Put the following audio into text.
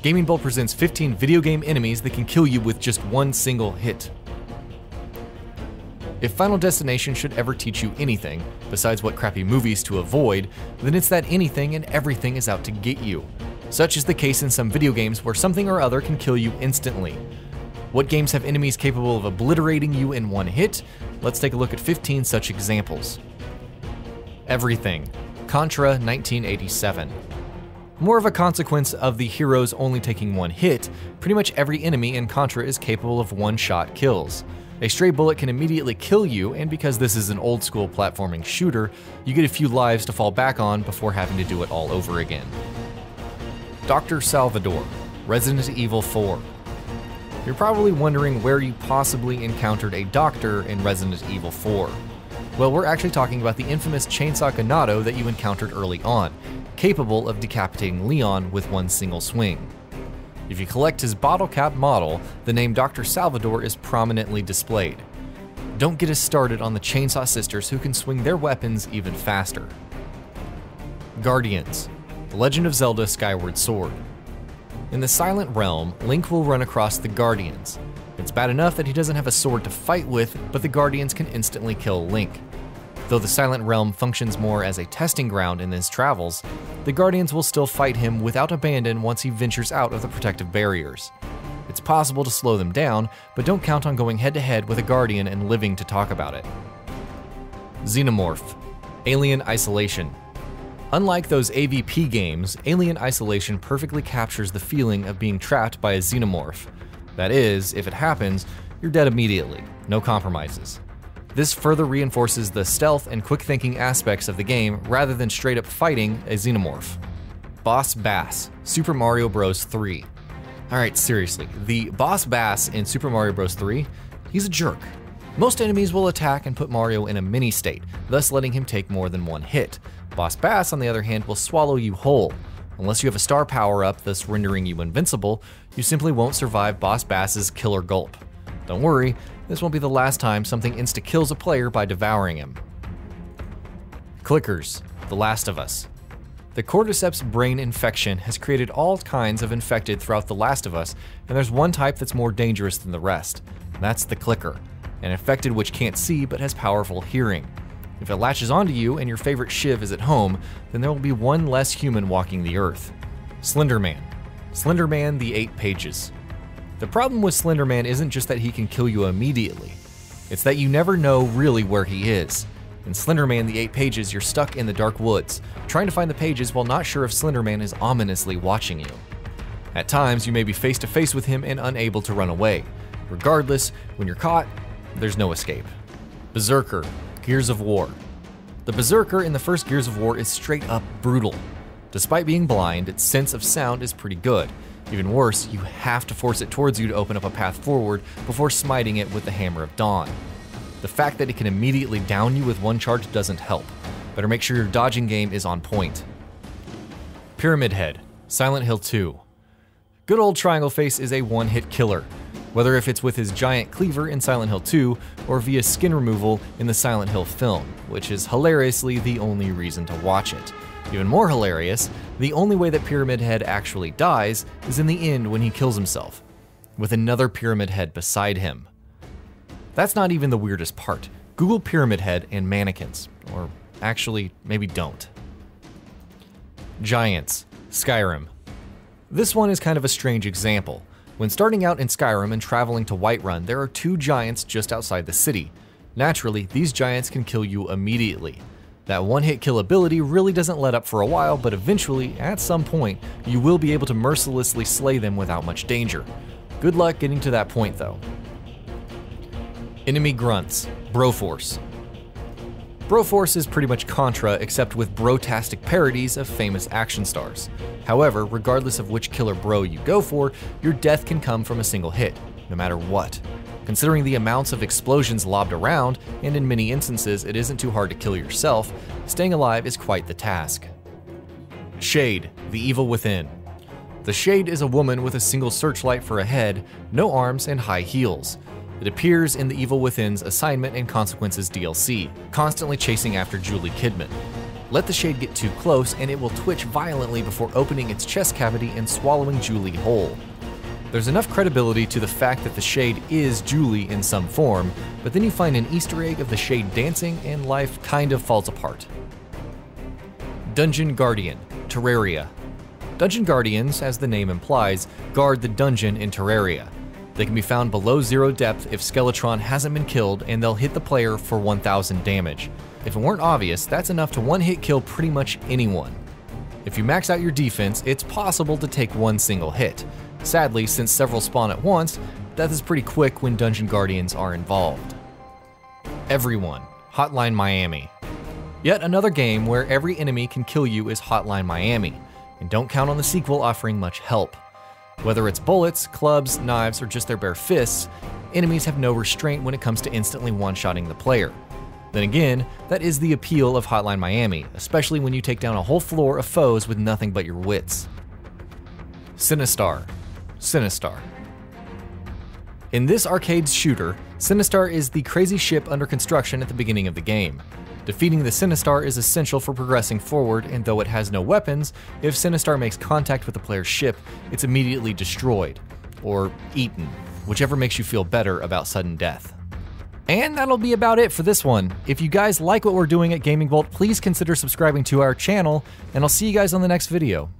GamingBolt presents 15 video game enemies that can kill you with just one single hit. If Final Destination should ever teach you anything, besides what crappy movies to avoid, then it's that anything and everything is out to get you. Such is the case in some video games where something or other can kill you instantly. What games have enemies capable of obliterating you in one hit? Let's take a look at 15 such examples. Everything. Contra 1987. More of a consequence of the heroes only taking one hit, pretty much every enemy in Contra is capable of one-shot kills. A stray bullet can immediately kill you, and because this is an old-school platforming shooter, you get a few lives to fall back on before having to do it all over again. Dr. Salvador, Resident Evil 4. You're probably wondering where you possibly encountered a doctor in Resident Evil 4. Well, we're actually talking about the infamous Chainsaw Ganado that you encountered early on, capable of decapitating Leon with one single swing. If you collect his bottle cap model, the name Dr. Salvador is prominently displayed. Don't get us started on the Chainsaw Sisters who can swing their weapons even faster. Guardians. The Legend of Zelda Skyward Sword. In the Silent Realm, Link will run across the Guardians. It's bad enough that he doesn't have a sword to fight with, but the Guardians can instantly kill Link. Though the Silent Realm functions more as a testing ground in his travels, the Guardians will still fight him without abandon once he ventures out of the protective barriers. It's possible to slow them down, but don't count on going head-to-head with a Guardian and living to talk about it. XENOMORPH. Alien Isolation. Unlike those AVP games, Alien Isolation perfectly captures the feeling of being trapped by a xenomorph. That is, if it happens, you're dead immediately, no compromises. This further reinforces the stealth and quick-thinking aspects of the game rather than straight-up fighting a xenomorph. Boss Bass, Super Mario Bros. 3. Alright, seriously, the Boss Bass in Super Mario Bros. 3, he's a jerk. Most enemies will attack and put Mario in a mini-state, thus letting him take more than one hit. Boss Bass, on the other hand, will swallow you whole. Unless you have a star power-up, thus rendering you invincible, you simply won't survive Boss Bass's killer gulp. Don't worry, this won't be the last time something insta-kills a player by devouring him. Clickers, The Last of Us. The cordyceps brain infection has created all kinds of infected throughout The Last of Us, and there's one type that's more dangerous than the rest. That's the clicker, an infected which can't see but has powerful hearing. If it latches onto you and your favorite Shiv is at home, then there will be one less human walking the earth. SLENDERMAN. SLENDERMAN the 8 Pages. The problem with SLENDERMAN isn't just that he can kill you immediately. It's that you never know really where he is. In SLENDERMAN the 8 Pages, you're stuck in the dark woods, trying to find the pages while not sure if SLENDERMAN is ominously watching you. At times, you may be face to face with him and unable to run away. Regardless, when you're caught, there's no escape. Berserker. Gears of War. The Berserker in the first Gears of War is straight up brutal. Despite being blind, its sense of sound is pretty good. Even worse, you have to force it towards you to open up a path forward before smiting it with the Hammer of Dawn. The fact that it can immediately down you with one charge doesn't help. Better make sure your dodging game is on point. Pyramid Head, Silent Hill 2. Good old Triangle Face is a one-hit killer, whether if it's with his giant cleaver in Silent Hill 2 or via skin removal in the Silent Hill film, which is hilariously the only reason to watch it. Even more hilarious, the only way that Pyramid Head actually dies is in the end when he kills himself, with another Pyramid Head beside him. That's not even the weirdest part. Google Pyramid Head and mannequins, or actually, maybe don't. Giants, Skyrim. This one is kind of a strange example. When starting out in Skyrim and traveling to Whiterun, there are 2 giants just outside the city. Naturally, these giants can kill you immediately. That one-hit kill ability really doesn't let up for a while, but eventually, at some point, you will be able to mercilessly slay them without much danger. Good luck getting to that point, though. Enemy Grunts, BROFORCE. BROFORCE is pretty much Contra, except with bro-tastic parodies of famous action stars. However, regardless of which killer bro you go for, your death can come from a single hit, no matter what. Considering the amounts of explosions lobbed around, and in many instances it isn't too hard to kill yourself, staying alive is quite the task. Shade, the Evil Within. The Shade is a woman with a single searchlight for a head, no arms, and high heels. It appears in the Evil Within's Assignment and Consequences DLC, constantly chasing after Julie Kidman. Let the shade get too close and it will twitch violently before opening its chest cavity and swallowing Julie whole. There's enough credibility to the fact that the shade is Julie in some form, but then you find an Easter egg of the shade dancing and life kind of falls apart. Dungeon Guardian, Terraria. Dungeon Guardians, as the name implies, guard the dungeon in Terraria. They can be found below 0 depth if Skeletron hasn't been killed, and they'll hit the player for 1000 damage. If it weren't obvious, that's enough to one-hit kill pretty much anyone. If you max out your defense, it's possible to take one single hit. Sadly, since several spawn at once, death is pretty quick when Dungeon Guardians are involved. Everyone, Hotline Miami. Yet another game where every enemy can kill you is Hotline Miami, and don't count on the sequel offering much help. Whether it's bullets, clubs, knives, or just their bare fists, enemies have no restraint when it comes to instantly one-shotting the player. Then again, that is the appeal of Hotline Miami, especially when you take down a whole floor of foes with nothing but your wits. SINISTAR. In this arcade shooter, SINISTAR is the crazy ship under construction at the beginning of the game. Defeating the SINISTAR is essential for progressing forward, and though it has no weapons, if SINISTAR makes contact with the player's ship, it's immediately destroyed, or eaten, whichever makes you feel better about sudden death. And that'll be about it for this one. If you guys like what we're doing at GamingBolt, please consider subscribing to our channel, and I'll see you guys on the next video.